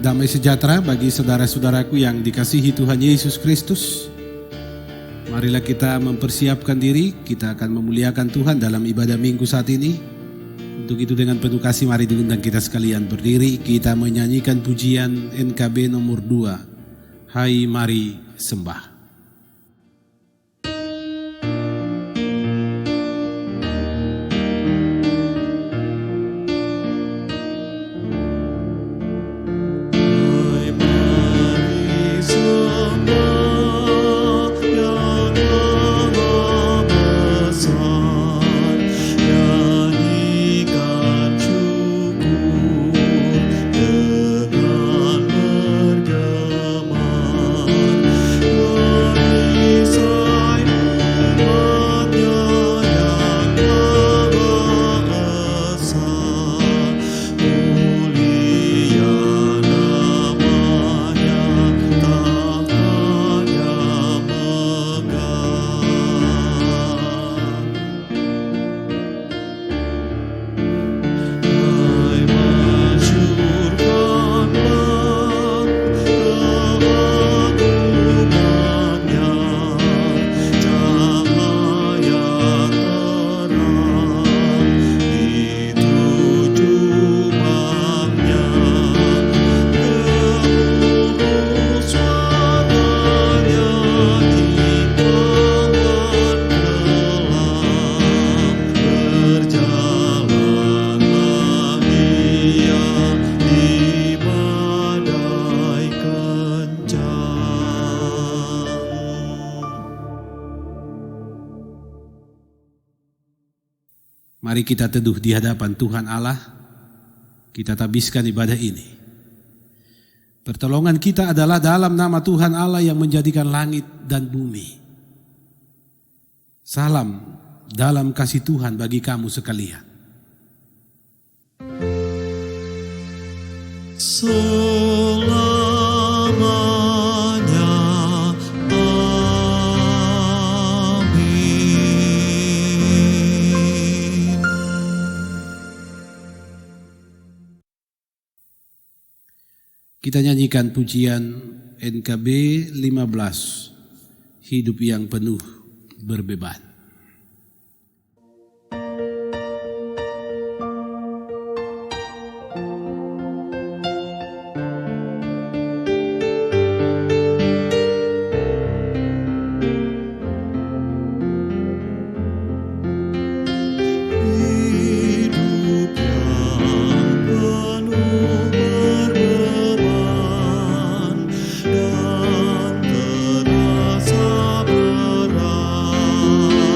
Damai sejahtera bagi saudara-saudaraku yang dikasihi Tuhan Yesus Kristus. Marilah kita mempersiapkan diri, kita akan memuliakan Tuhan dalam ibadah minggu saat ini. Untuk itu dengan penuh kasih mari diundang kita sekalian berdiri, kita menyanyikan pujian NKB nomor 2, Hai Mari Sembah. Mari kita teduh di hadapan Tuhan Allah, kita tabiskan ibadah ini. Pertolongan kita adalah dalam nama Tuhan Allah yang menjadikan langit dan bumi. Salam dalam kasih Tuhan bagi kamu sekalian. Kita nyanyikan pujian NKB 15, Hidup yang Penuh Berbeban. Dan terasa berat.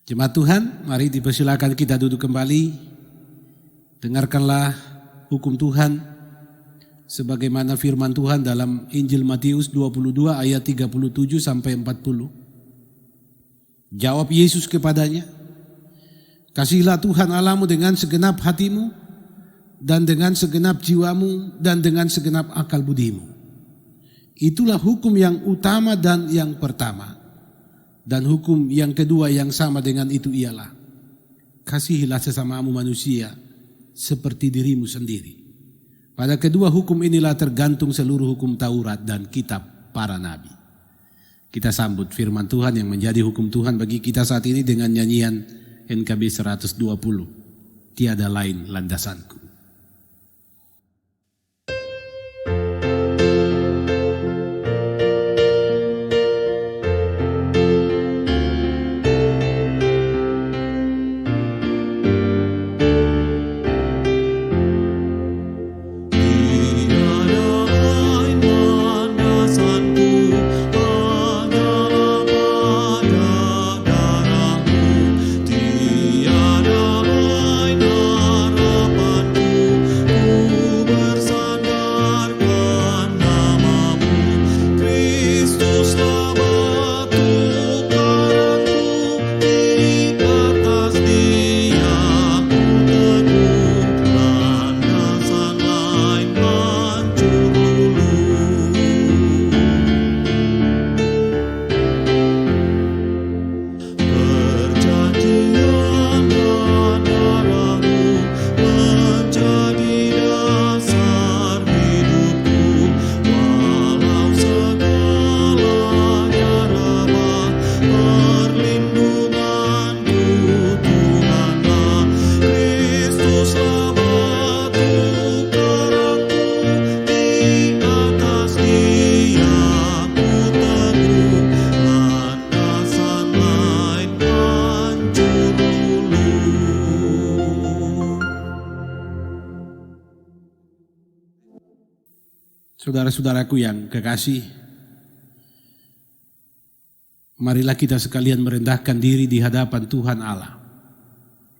Jemaat Tuhan, mari dipersilakan kita duduk kembali. Dengarkanlah hukum Tuhan sebagaimana firman Tuhan dalam Injil Matius 22 ayat 37 sampai 40. Jawab Yesus kepadanya, "Kasihilah Tuhan Allahmu dengan segenap hatimu dan dengan segenap jiwamu dan dengan segenap akal budimu. Itulah hukum yang utama dan yang pertama. Dan hukum yang kedua yang sama dengan itu ialah, kasihilah sesamamu manusia seperti dirimu sendiri. Pada kedua hukum inilah tergantung seluruh hukum Taurat dan kitab para nabi." Kita sambut firman Tuhan yang menjadi hukum Tuhan bagi kita saat ini dengan nyanyian NKB 120, "Tiada lain landasanku." Saudara-saudaraku yang kekasih, marilah kita sekalian merendahkan diri di hadapan Tuhan Allah,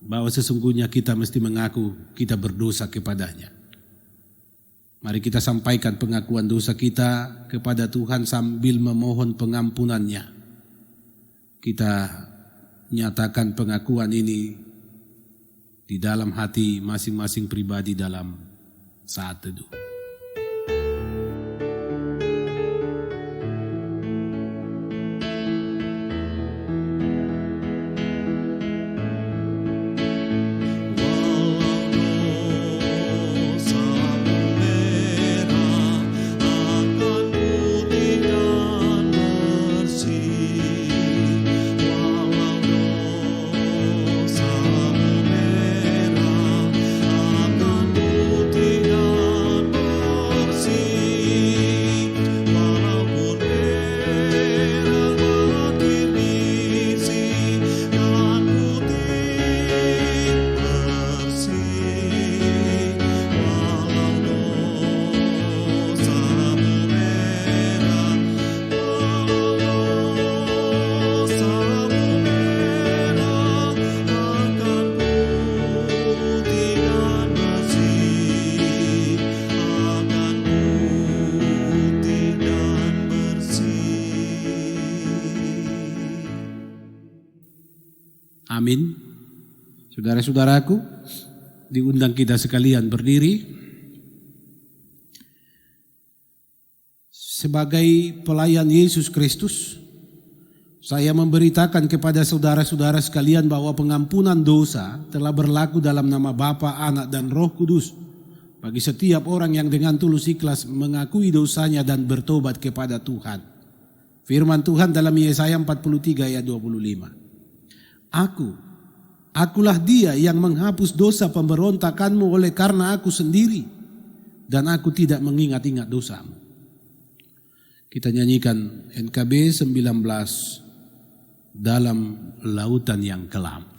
bahwa sesungguhnya kita mesti mengaku kita berdosa kepadanya. Mari kita sampaikan pengakuan dosa kita kepada Tuhan sambil memohon pengampunannya. Kita nyatakan pengakuan ini di dalam hati masing-masing pribadi dalam saat teduh. Amin. Saudara-saudaraku, diundang kita sekalian berdiri. Sebagai pelayan Yesus Kristus, saya memberitakan kepada saudara-saudara sekalian bahwa pengampunan dosa telah berlaku dalam nama Bapa, Anak, dan Roh Kudus bagi setiap orang yang dengan tulus ikhlas mengakui dosanya dan bertobat kepada Tuhan. Firman Tuhan dalam Yesaya 43 ayat 25. Akulah dia yang menghapus dosa pemberontakanmu oleh karena aku sendiri, dan aku tidak mengingat-ingat dosamu. Kita nyanyikan NKB 19, Dalam Lautan yang Kelam.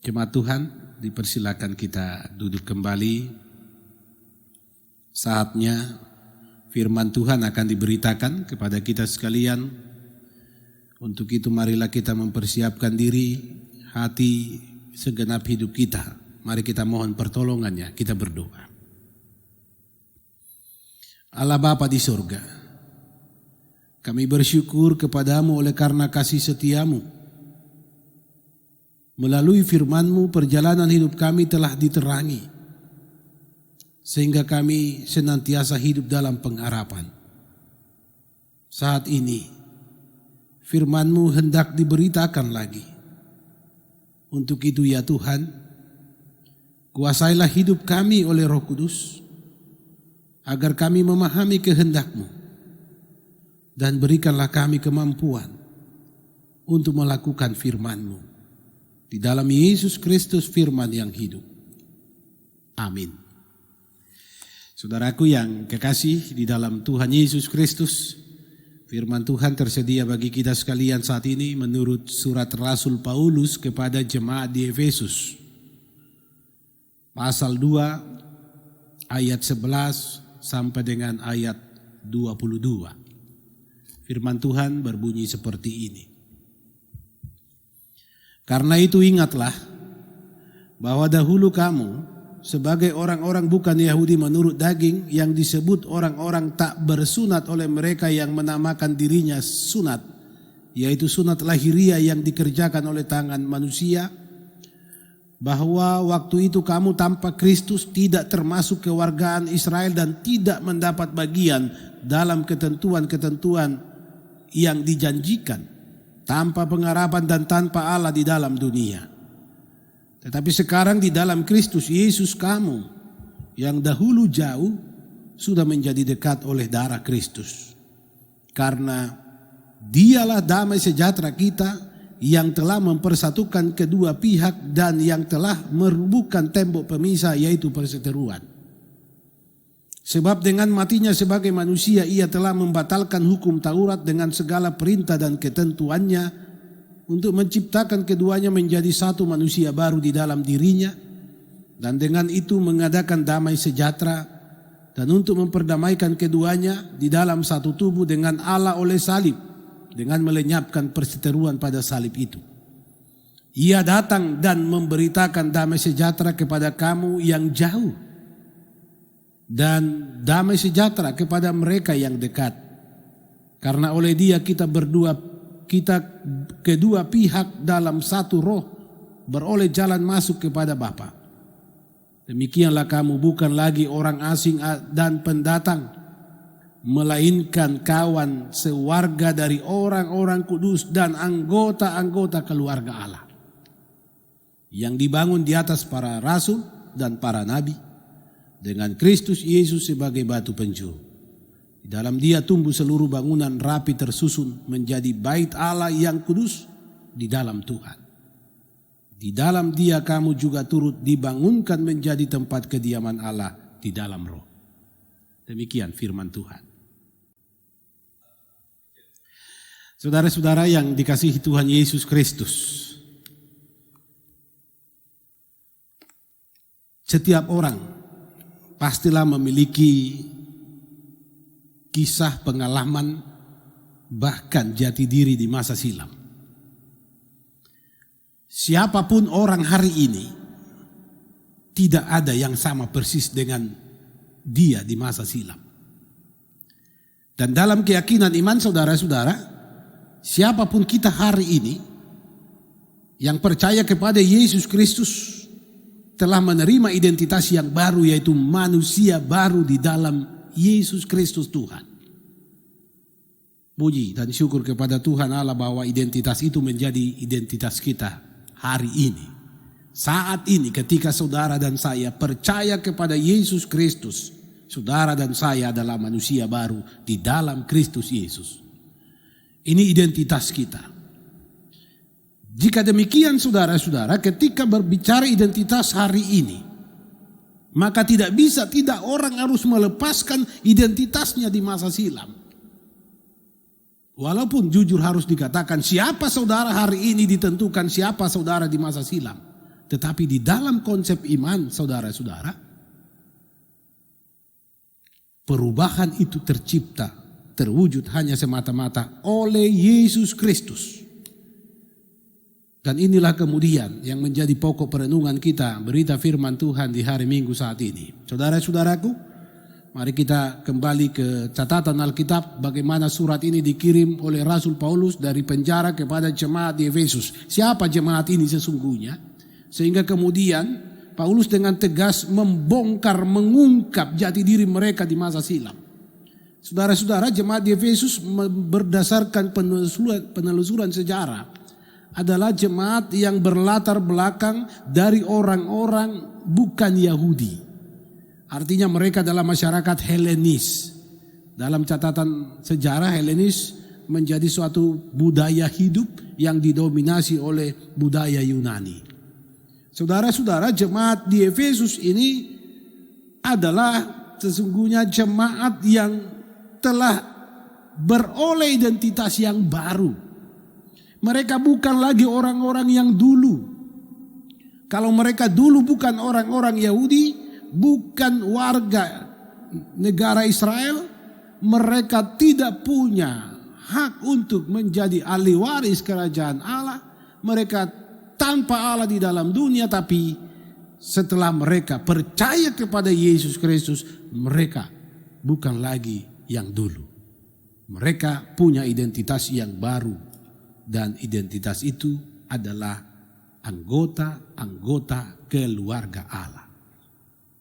Jemaat Tuhan, dipersilakan kita duduk kembali. Saatnya firman Tuhan akan diberitakan kepada kita sekalian. Untuk itu marilah kita mempersiapkan diri, hati, segenap hidup kita. Mari kita mohon pertolongannya, kita berdoa. Allah Bapa di surga, kami bersyukur kepadamu oleh karena kasih setiamu. Melalui firman-Mu perjalanan hidup kami telah diterangi, sehingga kami senantiasa hidup dalam pengharapan. Saat ini firman-Mu hendak diberitakan lagi. Untuk itu ya Tuhan, kuasailah hidup kami oleh Roh Kudus, agar kami memahami kehendak-Mu, dan berikanlah kami kemampuan untuk melakukan firman-Mu. Di dalam Yesus Kristus firman yang hidup. Amin. Saudaraku yang kekasih di dalam Tuhan Yesus Kristus, firman Tuhan tersedia bagi kita sekalian saat ini menurut surat Rasul Paulus kepada jemaat di Efesus. Pasal 2 ayat 11 sampai dengan ayat 22. Firman Tuhan berbunyi seperti ini. Karena itu ingatlah bahwa dahulu kamu sebagai orang-orang bukan Yahudi menurut daging yang disebut orang-orang tak bersunat oleh mereka yang menamakan dirinya sunat, yaitu sunat lahiriah yang dikerjakan oleh tangan manusia, bahwa waktu itu kamu tanpa Kristus tidak termasuk kewargaan Israel dan tidak mendapat bagian dalam ketentuan-ketentuan yang dijanjikan, tanpa pengharapan dan tanpa Allah di dalam dunia. Tetapi sekarang di dalam Kristus Yesus kamu yang dahulu jauh sudah menjadi dekat oleh darah Kristus. Karena Dialah damai sejahtera kita yang telah mempersatukan kedua pihak dan yang telah merubuhkan tembok pemisah, yaitu perseteruan. Sebab dengan matinya sebagai manusia ia telah membatalkan hukum Taurat dengan segala perintah dan ketentuannya untuk menciptakan keduanya menjadi satu manusia baru di dalam dirinya, dan dengan itu mengadakan damai sejahtera, dan untuk memperdamaikan keduanya di dalam satu tubuh dengan Allah oleh salib, dengan melenyapkan perseteruan pada salib itu. Ia datang dan memberitakan damai sejahtera kepada kamu yang jauh, dan damai sejahtera kepada mereka yang dekat. Karena oleh Dia kita kedua pihak dalam satu roh beroleh jalan masuk kepada Bapa. Demikianlah kamu bukan lagi orang asing dan pendatang, melainkan kawan sewarga dari orang-orang kudus dan anggota-anggota keluarga Allah, yang dibangun di atas para rasul dan para nabi, dengan Kristus Yesus sebagai batu penjuru. Di dalam Dia tumbuh seluruh bangunan rapi tersusun menjadi bait Allah yang kudus di dalam Tuhan. Di dalam Dia kamu juga turut dibangunkan menjadi tempat kediaman Allah di dalam Roh. Demikian firman Tuhan. Saudara-saudara yang dikasihi Tuhan Yesus Kristus, setiap orang pastilah memiliki kisah pengalaman, bahkan jati diri di masa silam. Siapapun orang hari ini, tidak ada yang sama persis dengan dia di masa silam. Dan dalam keyakinan iman saudara-saudara, siapapun kita hari ini yang percaya kepada Yesus Kristus telah menerima identitas yang baru, yaitu manusia baru di dalam Yesus Kristus Tuhan. Puji dan syukur kepada Tuhan Allah bahwa identitas itu menjadi identitas kita hari ini. Saat ini ketika saudara dan saya percaya kepada Yesus Kristus, saudara dan saya adalah manusia baru di dalam Kristus Yesus. Ini identitas kita. Jika demikian saudara-saudara, ketika berbicara identitas hari ini, maka tidak orang harus melepaskan identitasnya di masa silam. Walaupun jujur harus dikatakan siapa saudara hari ini ditentukan siapa saudara di masa silam. Tetapi di dalam konsep iman, saudara-saudara, perubahan itu tercipta, terwujud hanya semata-mata oleh Yesus Kristus. Dan inilah kemudian yang menjadi pokok perenungan kita, berita firman Tuhan di hari Minggu saat ini. Saudara-saudaraku, mari kita kembali ke catatan Alkitab bagaimana surat ini dikirim oleh Rasul Paulus dari penjara kepada jemaat di Efesus. Siapa jemaat ini sesungguhnya? Sehingga kemudian Paulus dengan tegas membongkar, mengungkap jati diri mereka di masa silam. Saudara-saudara, jemaat di Efesus berdasarkan penelusuran sejarah adalah jemaat yang berlatar belakang dari orang-orang bukan Yahudi. Artinya mereka adalah masyarakat Helenis. Dalam catatan sejarah, Helenis menjadi suatu budaya hidup yang didominasi oleh budaya Yunani. Saudara-saudara, jemaat di Efesus ini adalah sesungguhnya jemaat yang telah beroleh identitas yang baru. Mereka bukan lagi orang-orang yang dulu. Kalau mereka dulu bukan orang-orang Yahudi, bukan warga negara Israel, mereka tidak punya hak untuk menjadi ahli waris kerajaan Allah. Mereka tanpa Allah di dalam dunia, tapi setelah mereka percaya kepada Yesus Kristus, mereka bukan lagi yang dulu. Mereka punya identitas yang baru. Dan identitas itu adalah anggota-anggota keluarga Allah.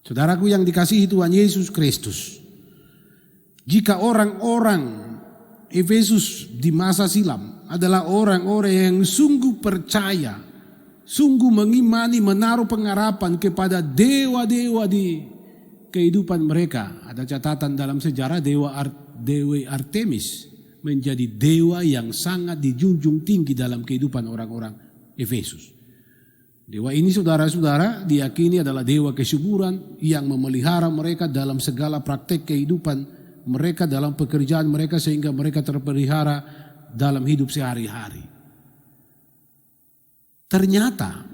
Saudaraku yang dikasihi Tuhan Yesus Kristus, jika orang-orang Efesus di masa silam adalah orang-orang yang sungguh percaya, sungguh mengimani, menaruh pengharapan kepada dewa-dewa di kehidupan mereka. Ada catatan dalam sejarah Dewi Artemis menjadi dewa yang sangat dijunjung tinggi dalam kehidupan orang-orang Efesus. Dewa ini, saudara-saudara, diyakini adalah dewa kesuburan yang memelihara mereka dalam segala praktek kehidupan mereka, dalam pekerjaan mereka, sehingga mereka terpelihara dalam hidup sehari-hari. Ternyata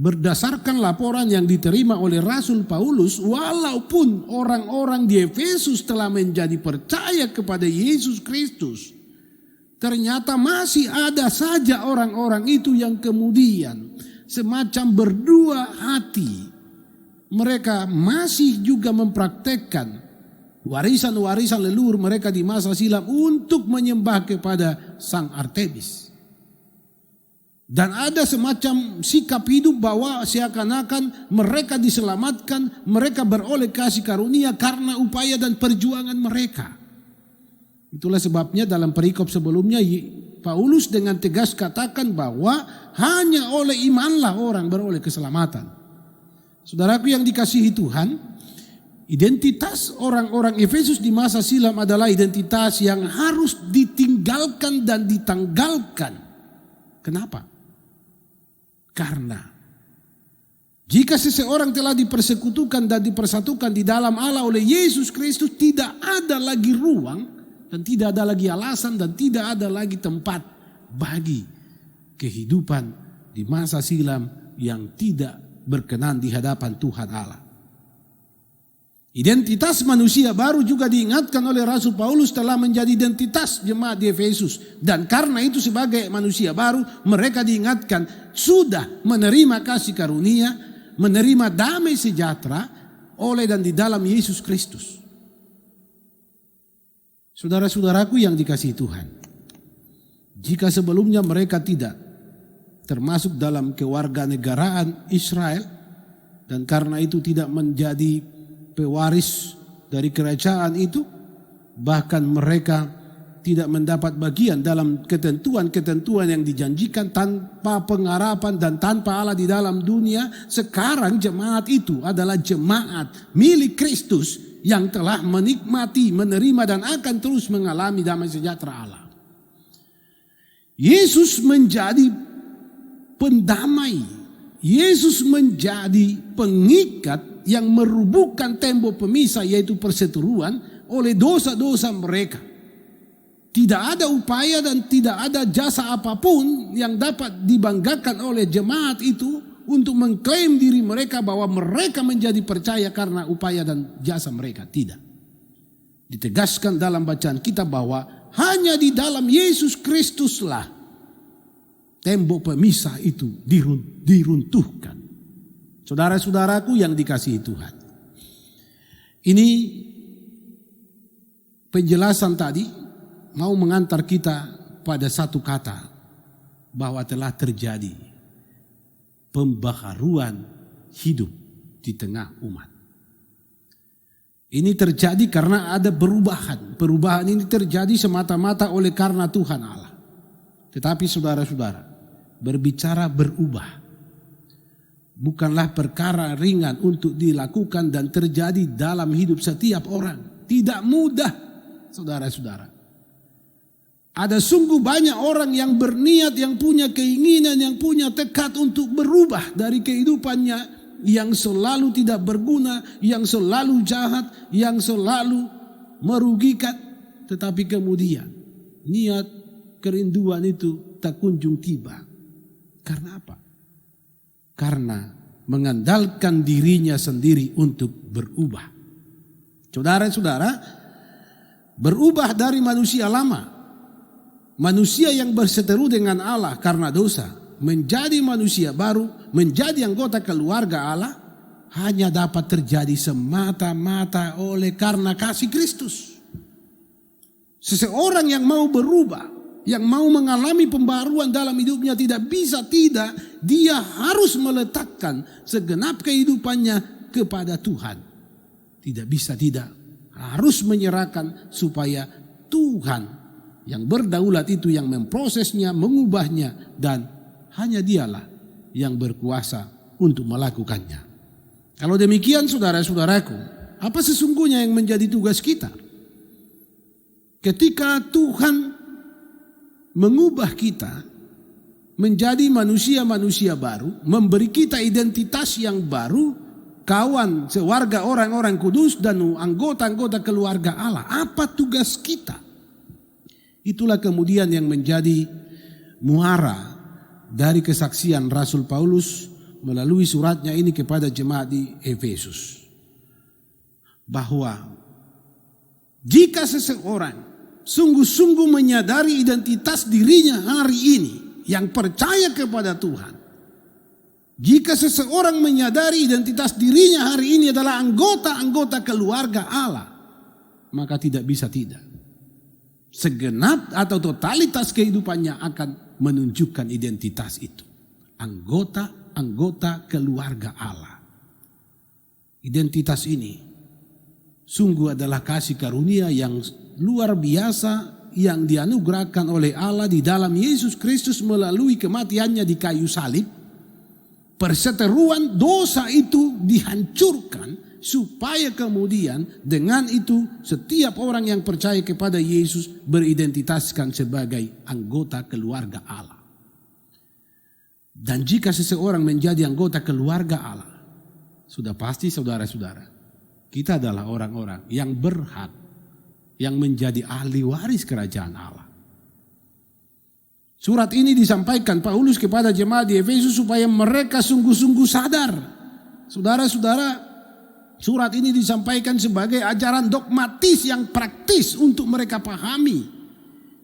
berdasarkan laporan yang diterima oleh Rasul Paulus, walaupun orang-orang di Efesus telah menjadi percaya kepada Yesus Kristus, ternyata masih ada saja orang-orang itu yang kemudian semacam berdua hati. Mereka masih juga mempraktekkan warisan-warisan leluhur mereka di masa silam untuk menyembah kepada Sang Artemis. Dan ada semacam sikap hidup bahwa seakan-akan mereka diselamatkan, mereka beroleh kasih karunia karena upaya dan perjuangan mereka. Itulah sebabnya dalam perikop sebelumnya Paulus dengan tegas katakan bahwa hanya oleh imanlah orang beroleh keselamatan. Saudaraku yang dikasihi Tuhan, identitas orang-orang Efesus di masa silam adalah identitas yang harus ditinggalkan dan ditanggalkan. Kenapa? Karena jika seseorang telah dipersekutukan dan dipersatukan di dalam Allah oleh Yesus Kristus, tidak ada lagi ruang dan tidak ada lagi alasan dan tidak ada lagi tempat bagi kehidupan di masa silam yang tidak berkenan di hadapan Tuhan Allah. Identitas manusia baru juga diingatkan oleh Rasul Paulus telah menjadi identitas jemaat di Efesus. Dan karena itu sebagai manusia baru mereka diingatkan sudah menerima kasih karunia, menerima damai sejahtera oleh dan di dalam Yesus Kristus. Saudara-saudaraku yang dikasihi Tuhan, jika sebelumnya mereka tidak termasuk dalam kewarganegaraan Israel dan karena itu tidak menjadi pewaris dari kerajaan itu, bahkan mereka tidak mendapat bagian dalam ketentuan-ketentuan yang dijanjikan tanpa pengharapan dan tanpa Allah di dalam dunia. Sekarang jemaat itu adalah jemaat milik Kristus yang telah menikmati, menerima dan akan terus mengalami damai sejahtera Allah. Yesus menjadi pendamai, Yesus menjadi pengikat yang merubuhkan tembok pemisah, yaitu perseteruan oleh dosa-dosa mereka. Tidak ada upaya dan tidak ada jasa apapun yang dapat dibanggakan oleh jemaat itu untuk mengklaim diri mereka bahwa mereka menjadi percaya karena upaya dan jasa mereka. Tidak. Ditegaskan dalam bacaan kita bahwa hanya di dalam Yesus Kristuslah tembok pemisah itu diruntuhkan. Saudara-saudaraku yang dikasihi Tuhan. Ini penjelasan tadi mau mengantar kita pada satu kata bahwa telah terjadi pembaharuan hidup di tengah umat. Ini terjadi karena ada perubahan. Perubahan ini terjadi semata-mata oleh karena Tuhan Allah. Tetapi saudara-saudara, berbicara berubah bukanlah perkara ringan untuk dilakukan dan terjadi dalam hidup setiap orang. Tidak mudah, saudara-saudara. Ada sungguh banyak orang yang berniat, yang punya keinginan, yang punya tekad untuk berubah dari kehidupannya yang selalu tidak berguna, yang selalu jahat, yang selalu merugikan. Tetapi kemudian niat kerinduan itu tak kunjung tiba. Karena apa? Karena mengandalkan dirinya sendiri untuk berubah. Saudara-saudara, berubah dari manusia lama, manusia yang berseteru dengan Allah karena dosa, menjadi manusia baru, menjadi anggota keluarga Allah, hanya dapat terjadi semata-mata oleh karena kasih Kristus. Seseorang yang mau berubah, yang mau mengalami pembaruan dalam hidupnya tidak bisa tidak, dia harus meletakkan segenap kehidupannya kepada Tuhan. Tidak bisa tidak, harus menyerahkan supaya Tuhan yang berdaulat itu yang memprosesnya, mengubahnya, dan hanya dialah yang berkuasa untuk melakukannya. Kalau demikian saudara-saudaraku, apa sesungguhnya yang menjadi tugas kita? Ketika Tuhan mengubah kita menjadi manusia-manusia baru, memberi kita identitas yang baru, kawan sewarga orang-orang kudus dan anggota-anggota keluarga Allah. Apa tugas kita? Itulah kemudian yang menjadi muara dari kesaksian Rasul Paulus melalui suratnya ini kepada jemaat di Efesus. Bahwa jika seseorang sungguh-sungguh menyadari identitas dirinya hari ini yang percaya kepada Tuhan. Jika seseorang menyadari identitas dirinya hari ini adalah anggota-anggota keluarga Allah, maka tidak bisa tidak. Segenap atau totalitas kehidupannya akan menunjukkan identitas itu. Anggota-anggota keluarga Allah. Identitas ini sungguh adalah kasih karunia yang luar biasa yang dianugerahkan oleh Allah di dalam Yesus Kristus melalui kematiannya di kayu salib. Perseteruan dosa itu dihancurkan supaya kemudian dengan itu setiap orang yang percaya kepada Yesus beridentitaskan sebagai anggota keluarga Allah. Dan jika seseorang menjadi anggota keluarga Allah, sudah pasti saudara-saudara, kita adalah orang-orang yang berhak, yang menjadi ahli waris kerajaan Allah. Surat ini disampaikan Paulus kepada jemaat di Efesus supaya mereka sungguh-sungguh sadar. Saudara-saudara, surat ini disampaikan sebagai ajaran dogmatis yang praktis untuk mereka pahami.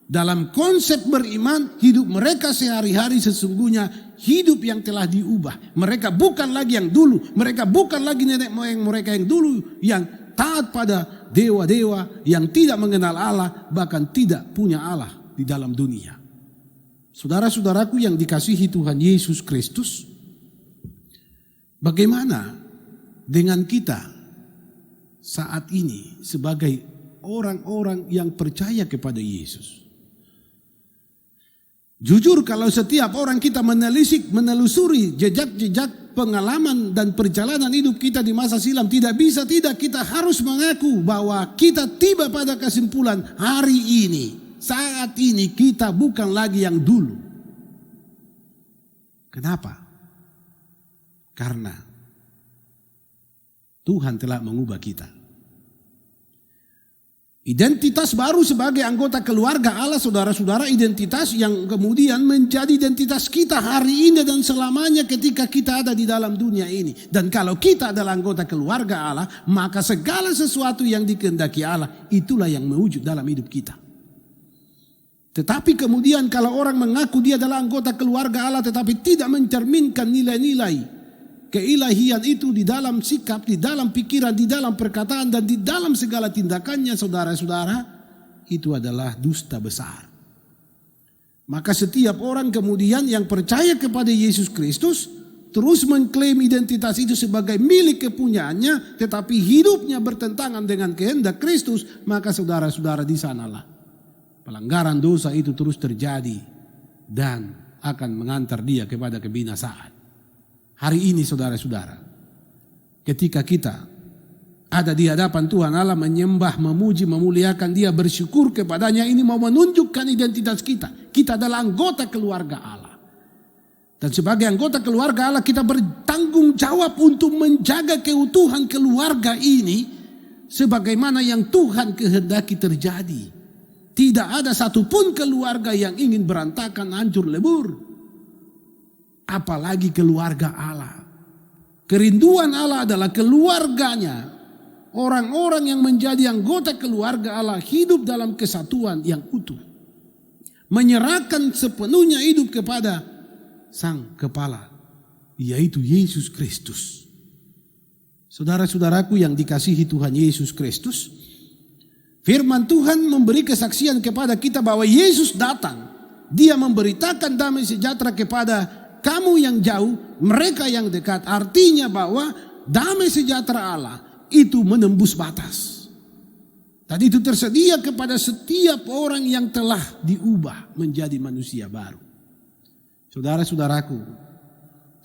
Dalam konsep beriman, hidup mereka sehari-hari sesungguhnya hidup yang telah diubah. Mereka bukan lagi yang dulu, mereka bukan lagi nenek moyang mereka yang dulu yang taat pada dewa-dewa yang tidak mengenal Allah, bahkan tidak punya Allah di dalam dunia. Saudara-saudaraku yang dikasihi Tuhan Yesus Kristus, bagaimana dengan kita saat ini sebagai orang-orang yang percaya kepada Yesus? Jujur kalau setiap orang kita menelusuri jejak-jejak pengalaman dan perjalanan hidup kita di masa silam, tidak bisa tidak kita harus mengaku bahwa kita tiba pada kesimpulan hari ini, saat ini kita bukan lagi yang dulu. Kenapa? Karena Tuhan telah mengubah kita. Identitas baru sebagai anggota keluarga Allah, saudara-saudara, identitas yang kemudian menjadi identitas kita hari ini dan selamanya ketika kita ada di dalam dunia ini. Dan kalau kita adalah anggota keluarga Allah, maka segala sesuatu yang dikehendaki Allah, itulah yang mewujud dalam hidup kita. Tetapi kemudian kalau orang mengaku dia adalah anggota keluarga Allah tetapi tidak mencerminkan nilai-nilai keilahian itu di dalam sikap, di dalam pikiran, di dalam perkataan, dan di dalam segala tindakannya, saudara-saudara, itu adalah dusta besar. Maka setiap orang kemudian yang percaya kepada Yesus Kristus terus mengklaim identitas itu sebagai milik kepunyaannya, tetapi hidupnya bertentangan dengan kehendak Kristus, maka saudara-saudara, di sanalah pelanggaran dosa itu terus terjadi dan akan mengantar dia kepada kebinasaan. Hari ini saudara-saudara, ketika kita ada di hadapan Tuhan Allah, menyembah, memuji, memuliakan Dia, bersyukur kepadanya, ini mau menunjukkan identitas kita. Kita adalah anggota keluarga Allah. Dan sebagai anggota keluarga Allah, kita bertanggung jawab untuk menjaga keutuhan keluarga ini sebagaimana yang Tuhan kehendaki terjadi. Tidak ada satupun keluarga yang ingin berantakan, hancur lebur. Apalagi keluarga Allah. Kerinduan Allah adalah keluarganya. Orang-orang yang menjadi anggota keluarga Allah hidup dalam kesatuan yang utuh. Menyerahkan sepenuhnya hidup kepada Sang Kepala, yaitu Yesus Kristus. Saudara-saudaraku yang dikasihi Tuhan Yesus Kristus, firman Tuhan memberi kesaksian kepada kita bahwa Yesus datang. Dia memberitakan damai sejahtera kepada kamu yang jauh, mereka yang dekat. Artinya bahwa damai sejahtera Allah itu menembus batas. Dan itu tersedia kepada setiap orang yang telah diubah menjadi manusia baru. Saudara-saudaraku,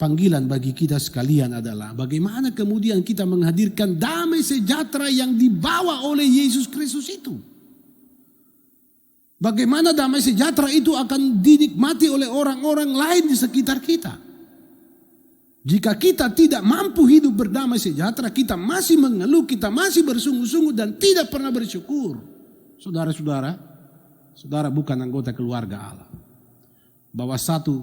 panggilan bagi kita sekalian adalah bagaimana kemudian kita menghadirkan damai sejahtera yang dibawa oleh Yesus Kristus itu. Bagaimana damai sejahtera itu akan dinikmati oleh orang-orang lain di sekitar kita. Jika kita tidak mampu hidup berdamai sejahtera, kita masih mengeluh, kita masih bersungut-sungut dan tidak pernah bersyukur. Saudara-saudara, saudara bukan anggota keluarga Allah. Bahwa satu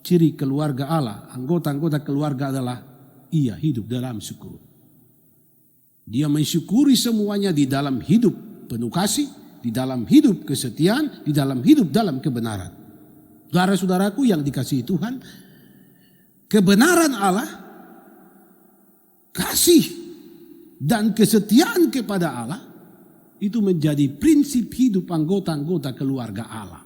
ciri keluarga Allah, anggota-anggota keluarga adalah ia hidup dalam syukur. Dia mensyukuri semuanya di dalam hidup penuh kasih, di dalam hidup kesetiaan, di dalam hidup dalam kebenaran. Saudara-saudaraku yang dikasihi Tuhan, kebenaran Allah, kasih dan kesetiaan kepada Allah itu menjadi prinsip hidup anggota-anggota keluarga Allah.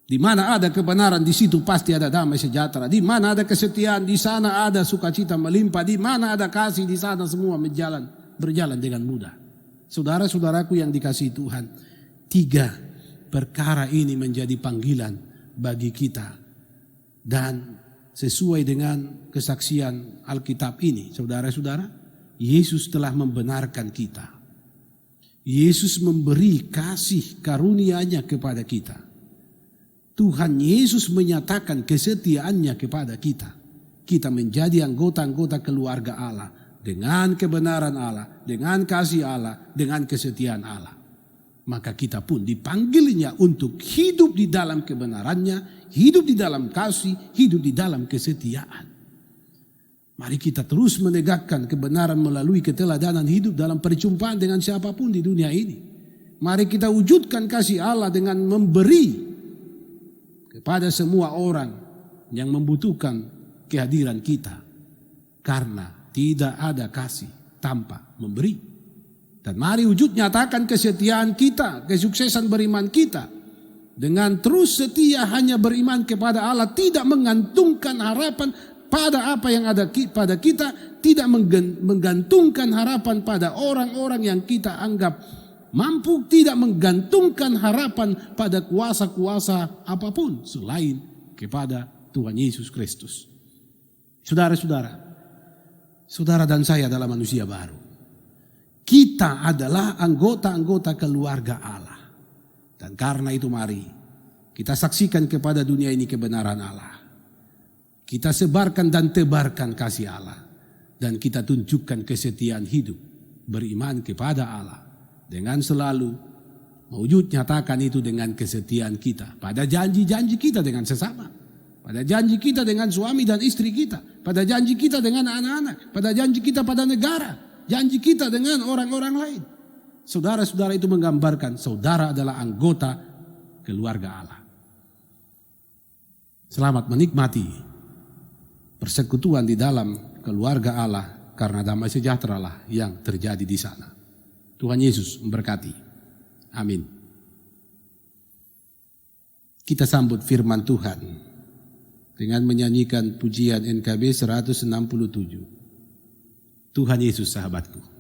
Di mana ada kebenaran, di situ pasti ada damai sejahtera. Di mana ada kesetiaan, di sana ada sukacita melimpah. Di mana ada kasih, di sana semua berjalan dengan mudah. Saudara-saudaraku yang dikasihi Tuhan, 3 perkara ini menjadi panggilan bagi kita. Dan sesuai dengan kesaksian Alkitab ini, saudara-saudara, Yesus telah membenarkan kita. Yesus memberi kasih karunia-Nya kepada kita. Tuhan Yesus menyatakan kesetiaannya kepada kita. Kita menjadi anggota-anggota keluarga Allah. Dengan kebenaran Allah, dengan kasih Allah, dengan kesetiaan Allah. Maka kita pun dipanggilnya untuk hidup di dalam kebenarannya, hidup di dalam kasih, hidup di dalam kesetiaan. Mari kita terus menegakkan kebenaran melalui keteladanan hidup dalam perjumpaan dengan siapapun di dunia ini. Mari kita wujudkan kasih Allah dengan memberi kepada semua orang yang membutuhkan kehadiran kita. Karena tidak ada kasih tanpa memberi. Dan mari wujud nyatakan kesetiaan kita, kesuksesan beriman kita. Dengan terus setia hanya beriman kepada Allah, tidak menggantungkan harapan pada apa yang ada pada kita, tidak menggantungkan harapan pada orang-orang yang kita anggap mampu, tidak menggantungkan harapan pada kuasa-kuasa apapun selain kepada Tuhan Yesus Kristus. Saudara-saudara, saudara dan saya adalah manusia baru. Kita adalah anggota-anggota keluarga Allah. Dan karena itu mari kita saksikan kepada dunia ini kebenaran Allah. Kita sebarkan dan tebarkan kasih Allah. Dan kita tunjukkan kesetiaan hidup beriman kepada Allah. dengan selalu mewujud nyatakan itu dengan kesetiaan kita pada janji-janji kita dengan sesama, pada janji kita dengan suami dan istri kita, pada janji kita dengan anak-anak, pada janji kita pada negara, janji kita dengan orang-orang lain. Saudara-saudara itu menggambarkan saudara adalah anggota keluarga Allah. Selamat menikmati persekutuan di dalam keluarga Allah karena damai sejahtera lah yang terjadi di sana. Tuhan Yesus memberkati. Amin. Kita sambut firman Tuhan dengan menyanyikan pujian NKB 167. Tuhan Yesus sahabatku.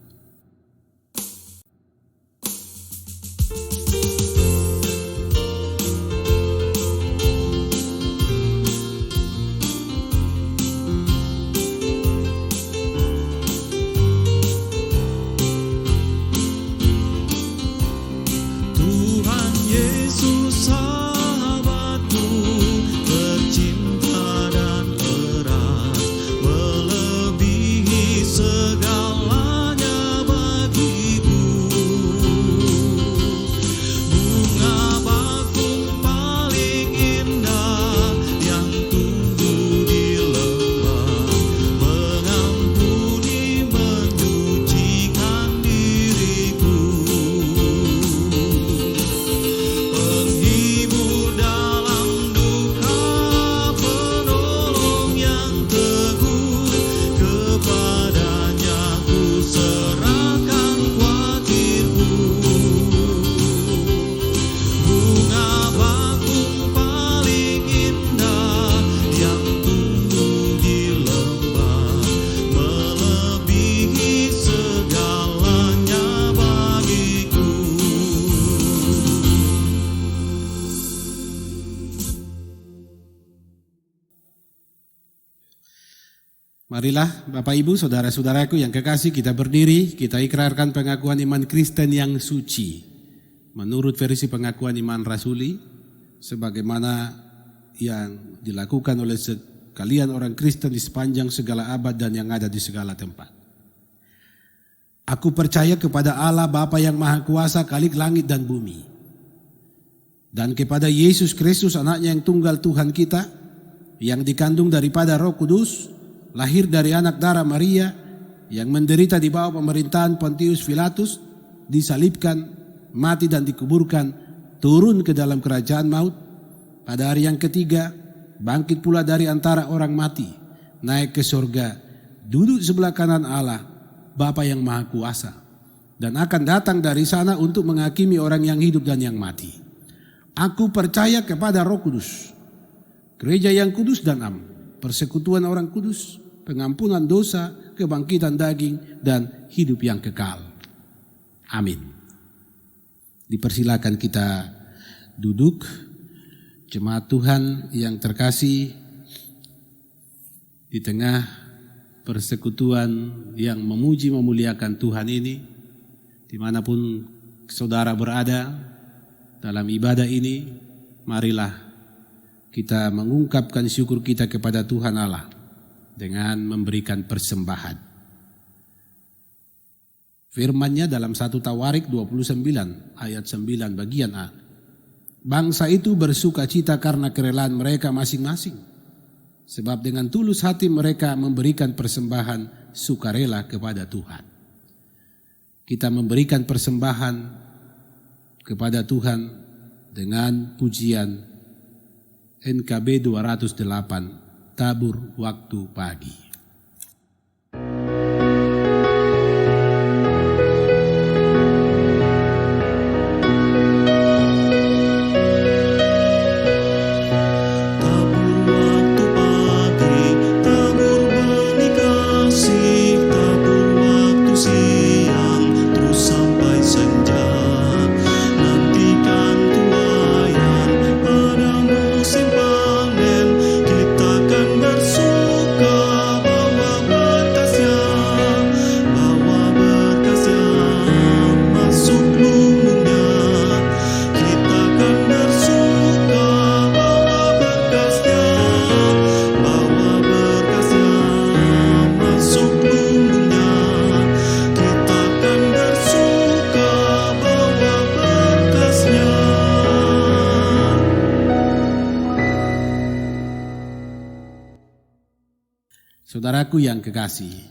Marilah Bapak Ibu, saudara-saudaraku yang kekasih, kita berdiri, kita ikrarkan pengakuan iman Kristen yang suci menurut versi pengakuan iman rasuli sebagaimana yang dilakukan oleh sekalian orang Kristen di sepanjang segala abad dan yang ada di segala tempat. Aku percaya kepada Allah Bapa yang Maha Kuasa, Khalik langit dan bumi, dan kepada Yesus Kristus anaknya yang tunggal Tuhan kita, yang dikandung daripada Roh Kudus, lahir dari anak darah Maria, yang menderita di bawah pemerintahan Pontius Pilatus, disalibkan, mati dan dikuburkan, turun ke dalam kerajaan maut, pada hari yang ketiga bangkit pula dari antara orang mati, naik ke surga, duduk sebelah kanan Allah Bapa yang Maha Kuasa, dan akan datang dari sana untuk menghakimi orang yang hidup dan yang mati. Aku percaya kepada Roh Kudus, gereja yang kudus dan am, persekutuan orang kudus, pengampunan dosa, kebangkitan daging, dan hidup yang kekal. Amin. Dipersilakan kita duduk. Jemaat Tuhan yang terkasih, di tengah persekutuan yang memuji memuliakan Tuhan ini, dimanapun saudara berada dalam ibadah ini, marilah kita mengungkapkan syukur kita kepada Tuhan Allah dengan memberikan persembahan. Firman-Nya dalam 1 Tawarik 29 ayat 9 bagian A. Bangsa itu bersuka cita karena kerelaan mereka masing-masing, sebab dengan tulus hati mereka memberikan persembahan sukarela kepada Tuhan. Kita memberikan persembahan kepada Tuhan dengan pujian NKB 208, Tabur Waktu Pagi. Kita kan bersuka Saudaraku yang kekasih,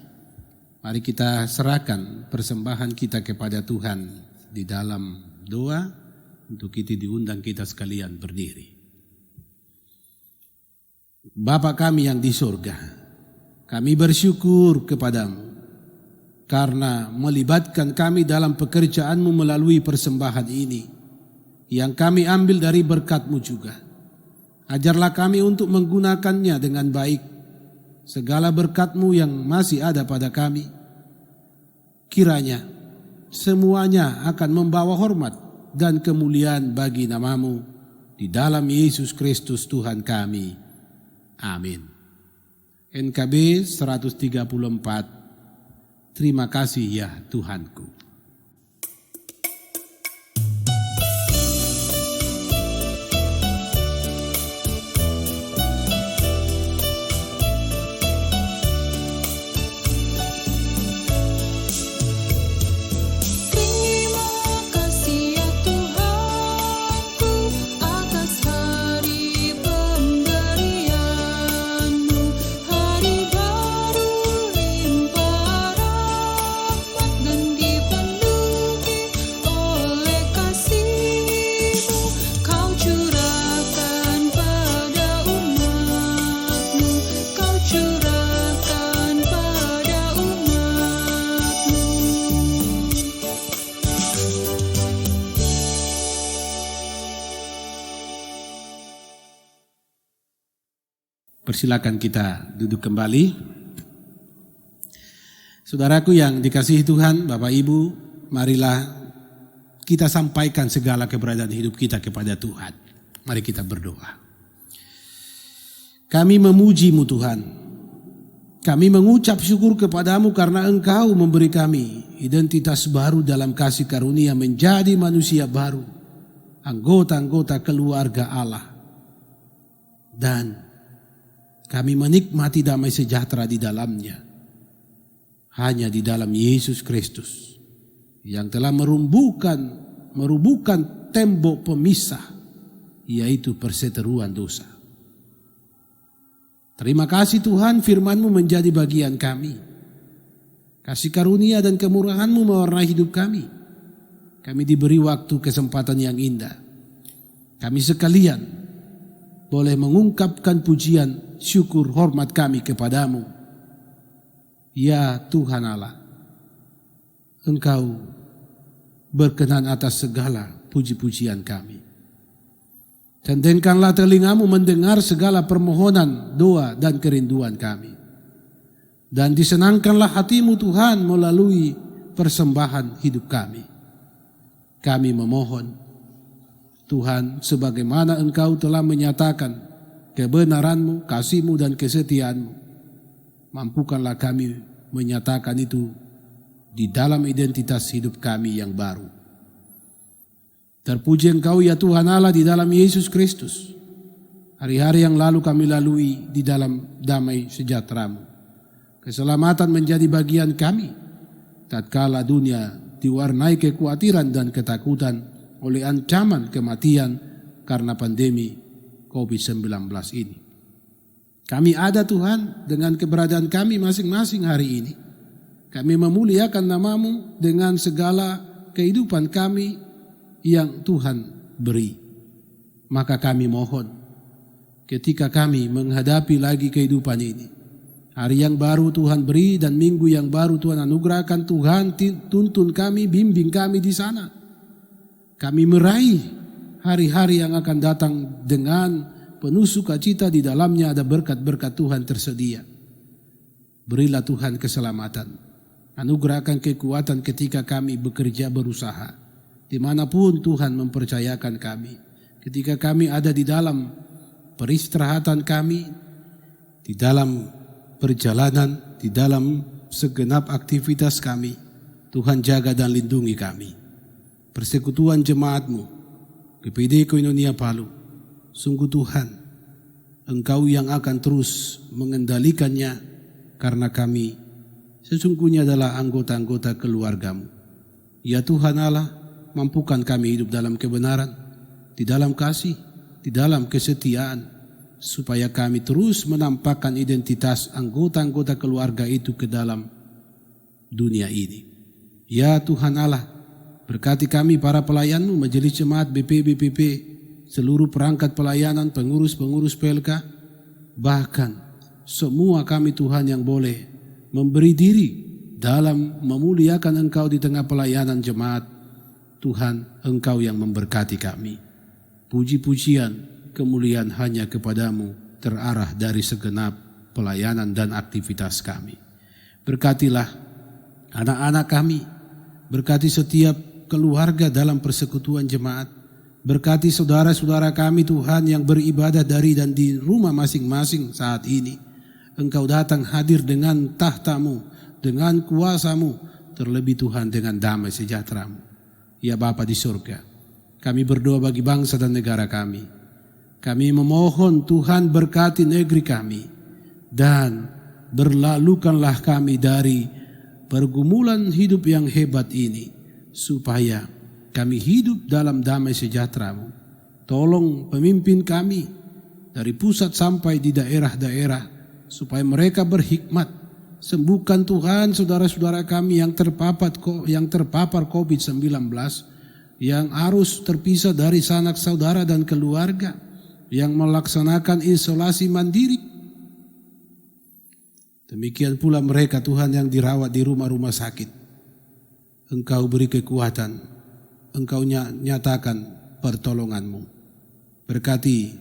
mari kita serahkan persembahan kita kepada Tuhan di dalam doa untuk kita diundang kita sekalian berdiri. Bapa kami yang di surga, kami bersyukur kepadamu karena melibatkan kami dalam pekerjaan-Mu melalui persembahan ini yang kami ambil dari berkat-Mu juga. Ajarlah kami untuk menggunakannya dengan baik. Segala berkat-Mu yang masih ada pada kami, kiranya semuanya akan membawa hormat dan kemuliaan bagi nama-Mu di dalam Yesus Kristus Tuhan kami. Amin. NKB 134. Terima kasih ya Tuhanku. Persilakan kita duduk kembali. Saudaraku yang dikasihi Tuhan, Bapak Ibu, marilah kita sampaikan segala keberadaan hidup kita kepada Tuhan. Mari kita berdoa. Kami memuji-Mu Tuhan. Kami mengucap syukur kepadamu karena Engkau memberi kami identitas baru dalam kasih karunia menjadi manusia baru, anggota-anggota keluarga Allah. Dan kami menikmati damai sejahtera di dalamnya. Hanya di dalam Yesus Kristus yang telah merubuhkan tembok pemisah, yaitu perseteruan dosa. Terima kasih Tuhan, firman-Mu menjadi bagian kami. Kasih karunia dan kemurahan-Mu mewarnai hidup kami. Kami diberi waktu kesempatan yang indah. Kami sekalian boleh mengungkapkan pujian, syukur, hormat kami kepadamu. Ya Tuhan Allah, Engkau berkenan atas segala puji-pujian kami. Tentengkanlah telinga-Mu mendengar segala permohonan, doa dan kerinduan kami. Dan disenangkanlah hati-Mu Tuhan melalui persembahan hidup kami. Kami memohon Tuhan, sebagaimana Engkau telah menyatakan kebenaran-Mu, kasih-Mu dan kesetiaan-Mu, mampukanlah kami menyatakan itu di dalam identitas hidup kami yang baru. Terpuji Engkau ya Tuhan Allah di dalam Yesus Kristus. Hari-hari yang lalu kami lalui di dalam damai sejahtera-Mu. Keselamatan menjadi bagian kami tatkala dunia diwarnai kekhawatiran dan ketakutan oleh ancaman kematian karena pandemi COVID-19 ini. Kami ada Tuhan dengan keberadaan kami masing-masing hari ini. Kami memuliakan nama-Mu dengan segala kehidupan kami yang Tuhan beri. Maka kami mohon, ketika kami menghadapi lagi kehidupan ini, hari yang baru Tuhan beri dan minggu yang baru Tuhan anugerahkan, Tuhan tuntun kami, bimbing kami di sana. Kami meraih hari-hari yang akan datang dengan penuh sukacita, di dalamnya ada berkat-berkat Tuhan tersedia. Berilah Tuhan keselamatan. Anugerahkan kekuatan ketika kami bekerja berusaha. Dimanapun Tuhan mempercayakan kami. Ketika kami ada di dalam peristirahatan kami, di dalam perjalanan, di dalam segenap aktivitas kami, Tuhan jaga dan lindungi kami. Persekutuan jemaat-Mu, GPD Koinonia Palu, sungguh Tuhan, Engkau yang akan terus mengendalikannya, karena kami sesungguhnya adalah anggota-anggota keluarga-Mu. Ya Tuhan Allah, mampukan kami hidup dalam kebenaran, di dalam kasih, di dalam kesetiaan, supaya kami terus menampakkan identitas anggota-anggota keluarga itu ke dalam dunia ini. Ya Tuhan Allah, berkati kami para pelayan-Mu, Majelis Jemaat BPBPP, seluruh perangkat pelayanan, pengurus-pengurus PLK, bahkan semua kami Tuhan yang boleh memberi diri dalam memuliakan Engkau di tengah pelayanan jemaat. Tuhan, Engkau yang memberkati kami. Puji-pujian, kemuliaan hanya kepadamu terarah dari segenap pelayanan dan aktivitas kami. Berkatilah anak-anak kami, berkati setiap keluarga dalam persekutuan jemaat, berkati saudara-saudara kami Tuhan yang beribadah dari dan di rumah masing-masing saat ini. Engkau datang hadir dengan tahta-Mu, dengan kuasa-Mu, terlebih Tuhan dengan damai sejahtera-Mu. Ya Bapa di surga, kami berdoa bagi bangsa dan negara kami. Kami memohon Tuhan berkati negeri kami dan berlalukanlah kami dari pergumulan hidup yang hebat ini, supaya kami hidup dalam damai sejahtera-Mu. Tolong pemimpin kami dari pusat sampai di daerah-daerah, supaya mereka berhikmat. Sembuhkan Tuhan saudara-saudara kami yang terpapar COVID-19, yang harus terpisah dari sanak saudara dan keluarga, yang melaksanakan isolasi mandiri. Demikian pula mereka Tuhan yang dirawat di rumah-rumah sakit. Engkau beri kekuatan, Engkau nyatakan pertolongan-Mu. Berkati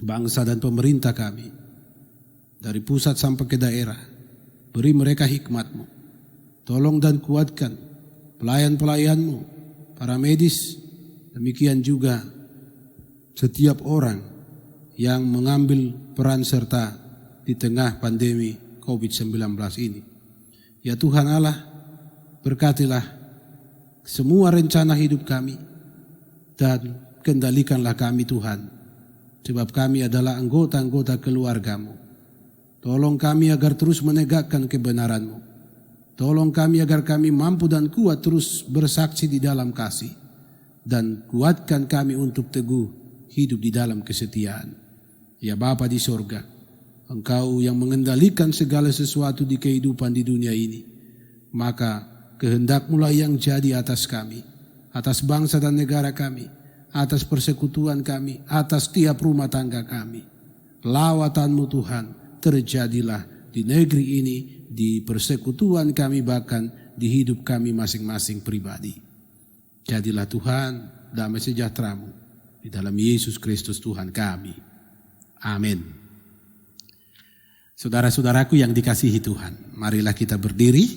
bangsa dan pemerintah kami, dari pusat sampai ke daerah. Beri mereka hikmat-Mu. Tolong dan kuatkan pelayan-pelayan-Mu, para medis, demikian juga setiap orang yang mengambil peran serta di tengah pandemi COVID-19 ini. Ya Tuhan Allah, berkatilah semua rencana hidup kami dan kendalikanlah kami Tuhan, sebab kami adalah anggota-anggota keluarga-Mu. Tolong kami agar terus menegakkan kebenaran-Mu. Tolong kami agar kami mampu dan kuat terus bersaksi di dalam kasih. Dan kuatkan kami untuk teguh hidup di dalam kesetiaan. Ya Bapa di sorga, Engkau yang mengendalikan segala sesuatu di kehidupan di dunia ini. Maka kehendak-Mu lah yang jadi atas kami, atas bangsa dan negara kami, atas persekutuan kami, atas tiap rumah tangga kami. Lawatan-Mu Tuhan terjadilah di negeri ini, di persekutuan kami, bahkan di hidup kami masing-masing pribadi. Jadilah Tuhan damai sejahtera-Mu di dalam Yesus Kristus Tuhan kami. Amin. Saudara-saudaraku yang dikasihi Tuhan, marilah kita berdiri,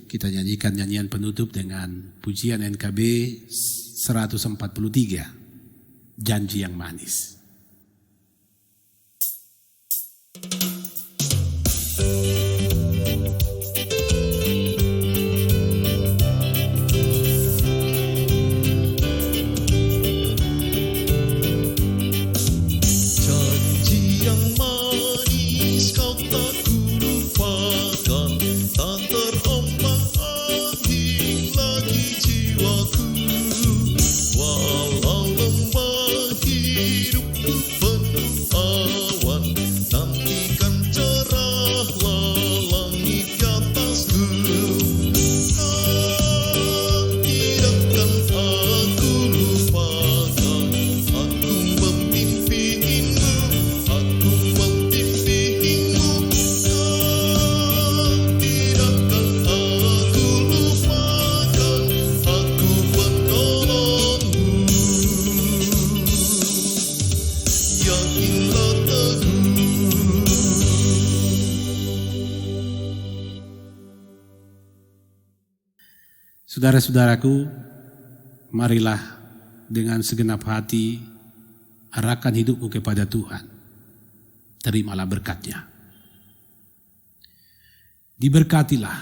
kita nyanyikan nyanyian penutup dengan pujian NKB 143, Janji yang Manis. Saudara-saudaraku, marilah dengan segenap hati arahkan hidupmu kepada Tuhan. Terimalah berkat-Nya. Diberkatilah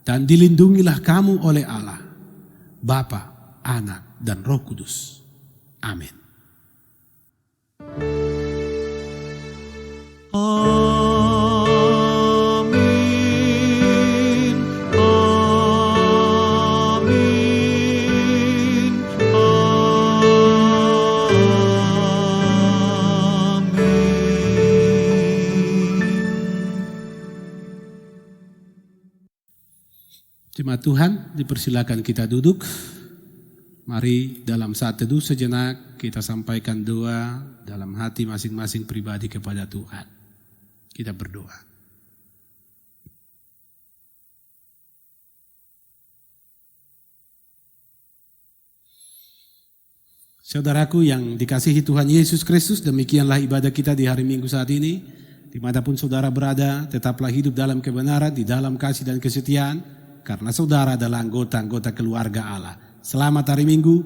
dan dilindungilah kamu oleh Allah, Bapa, Anak, dan Roh Kudus. Amin. Amin. Jemaat Tuhan, dipersilakan kita duduk. Mari dalam saat teduh sejenak kita sampaikan doa dalam hati masing-masing pribadi kepada Tuhan. Kita berdoa. Saudaraku yang dikasihi Tuhan Yesus Kristus, demikianlah ibadah kita di hari Minggu saat ini. Dimanapun saudara berada, tetaplah hidup dalam kebenaran, di dalam kasih dan kesetiaan, karena saudara adalah anggota-anggota keluarga Allah. Selamat hari Minggu,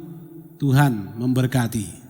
Tuhan memberkati.